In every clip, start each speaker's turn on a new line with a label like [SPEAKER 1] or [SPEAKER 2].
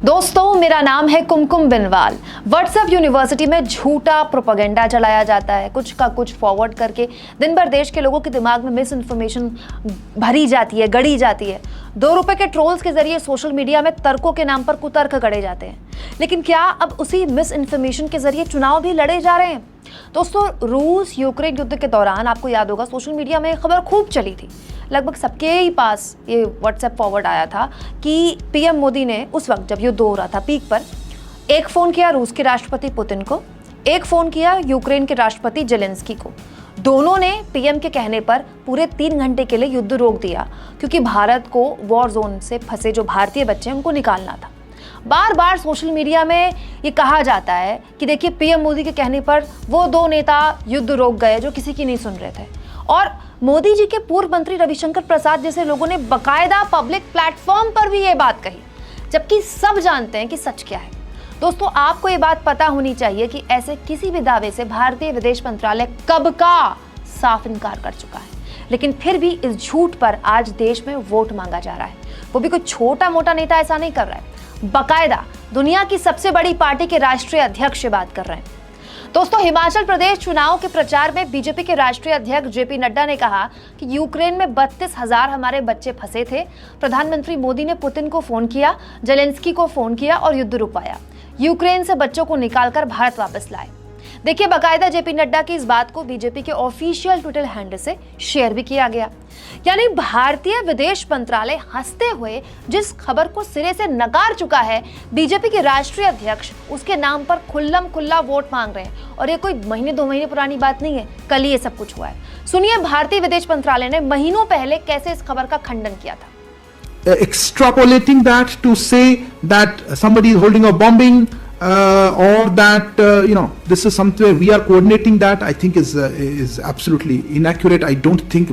[SPEAKER 1] दोस्तों, मेरा नाम है कुमकुम बिनवाल। व्हाट्सएप यूनिवर्सिटी में झूठा प्रोपेगेंडा चलाया जाता है, कुछ का कुछ फॉरवर्ड करके दिन भर देश के लोगों के दिमाग में मिस इन्फॉर्मेशन भरी जाती है, गढ़ी जाती है। 2 रुपए के ट्रोल्स के जरिए सोशल मीडिया में तर्कों के नाम पर कुतर्क गढ़े जाते हैं। लेकिन क्या अब उसी मिस इन्फॉर्मेशन के जरिए चुनाव भी लड़े जा रहे हैं? दोस्तों, रूस यूक्रेन युद्ध के दौरान आपको याद होगा सोशल मीडिया में खबर खूब चली थी। लगभग सबके ही पास ये व्हाट्सएप फॉरवर्ड आया था कि पीएम मोदी ने उस वक्त जब युद्ध हो रहा था पीक पर, एक फ़ोन किया रूस के राष्ट्रपति पुतिन को, एक फ़ोन किया यूक्रेन के राष्ट्रपति जेलेंस्की को। दोनों ने पीएम के कहने पर पूरे 3 घंटे के लिए युद्ध रोक दिया, क्योंकि भारत को वॉर जोन से फंसे जो भारतीय बच्चे हैं उनको निकालना था। बार बार सोशल मीडिया में ये कहा जाता है कि देखिए पीएम मोदी के कहने पर वो 2 नेता युद्ध रोक गए जो किसी की नहीं सुन रहे थे। और मोदी जी के पूर्व मंत्री रविशंकर प्रसाद जैसे लोगों ने बकायदा पब्लिक प्लेटफॉर्म पर भी ये बात कही, जबकि सब जानते हैं कि सच क्या है। दोस्तों, आपको ये बात पता होनी चाहिए कि ऐसे किसी भी दावे से भारतीय विदेश मंत्रालय कब का साफ इनकार कर चुका है। लेकिन फिर भी इस झूठ पर आज देश में वोट मांगा जा रहा है। वो भी कोई छोटा मोटा नेता ऐसा नहीं कर रहा है, बकायदा दुनिया की सबसे बड़ी पार्टी के राष्ट्रीय अध्यक्ष बात कर रहे हैं। दोस्तों, हिमाचल प्रदेश चुनाव के प्रचार में बीजेपी के राष्ट्रीय अध्यक्ष जेपी नड्डा ने कहा कि यूक्रेन में 32,000 हमारे बच्चे फंसे थे। प्रधानमंत्री मोदी ने पुतिन को फोन किया, जेलेंस्की को फोन किया और युद्ध रुकवाया। यूक्रेन से बच्चों को निकालकर भारत वापस लाए। देखिए, बाकायदा जेपी नड्डा की इस बात को बीजेपी के ऑफिशियल ट्विटर हैंडल से शेयर भी किया गया। यानी भारतीय विदेश मंत्रालय हंसते हुए जिस खबर को सिरे से नकार चुका है, बीजेपी के राष्ट्रीय अध्यक्ष उसके नाम पर खुल्लम खुल्ला वोट मांग रहे हैं। और ये कोई महीने 2 महीने पुरानी बात नहीं है, कल ही ये सब कुछ हुआ है। सुनिए भारतीय विदेश मंत्रालय ने महीनों पहले कैसे इस खबर का खंडन किया था।
[SPEAKER 2] Extrapolating that to say that somebody is holding a bombing or that this is something we are coordinating, that I think is absolutely inaccurate. I don't think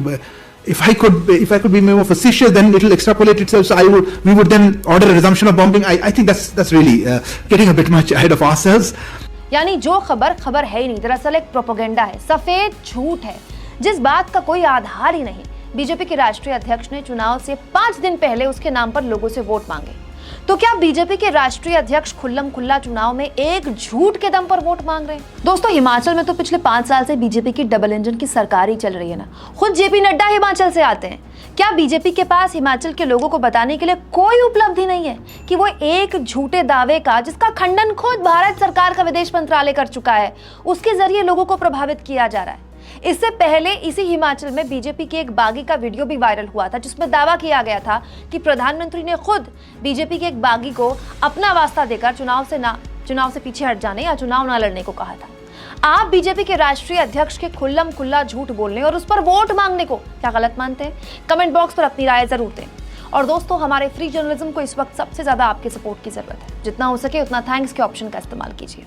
[SPEAKER 2] if I could be more facetious, then it will extrapolate itself. So we would then order a resumption of bombing. I think that's really getting a bit much ahead of ourselves.
[SPEAKER 1] यानी जो खबर है ही नहीं, दरअसल एक propaganda है, सफेद झूठ है, जिस बात का कोई आधार ही नहीं। बीजेपी के राष्ट्रीय अध्यक्ष ने चुनाव से 5 दिन पहले उसके नाम पर लोगों से वोट मांगे। तो क्या बीजेपी के राष्ट्रीय अध्यक्ष खुल्लम खुल्ला चुनाव में एक झूठ के दम पर वोट मांग रहे हैं? दोस्तों, हिमाचल में तो पिछले 5 साल से बीजेपी की डबल इंजन की सरकार ही चल रही है ना। खुद जेपी नड्डा हिमाचल से आते हैं। क्या बीजेपी के पास हिमाचल के लोगों को बताने के लिए कोई उपलब्धि नहीं है कि वो एक झूठे दावे का, जिसका खंडन खुद भारत सरकार का विदेश मंत्रालय कर चुका है, उसके जरिए लोगों को प्रभावित किया जा रहा है? इससे पहले इसी हिमाचल में बीजेपी के एक बागी का वीडियो भी वायरल हुआ था, जिसमें दावा किया गया था कि प्रधानमंत्री ने खुद बीजेपी के एक बागी को अपना वास्ता देकर चुनाव से पीछे हट जाने या चुनाव ना लड़ने को कहा था। आप बीजेपी के राष्ट्रीय अध्यक्ष के खुल्लम खुल्ला झूठ बोलने और उस पर वोट मांगने को क्या गलत मानते हैं? कमेंट बॉक्स पर अपनी राय जरूर दें। और दोस्तों, हमारे फ्री जर्नलिज्म को इस वक्त सबसे ज्यादा आपके सपोर्ट की जरूरत है। जितना हो सके उतना थैंक्स के ऑप्शन का इस्तेमाल कीजिए।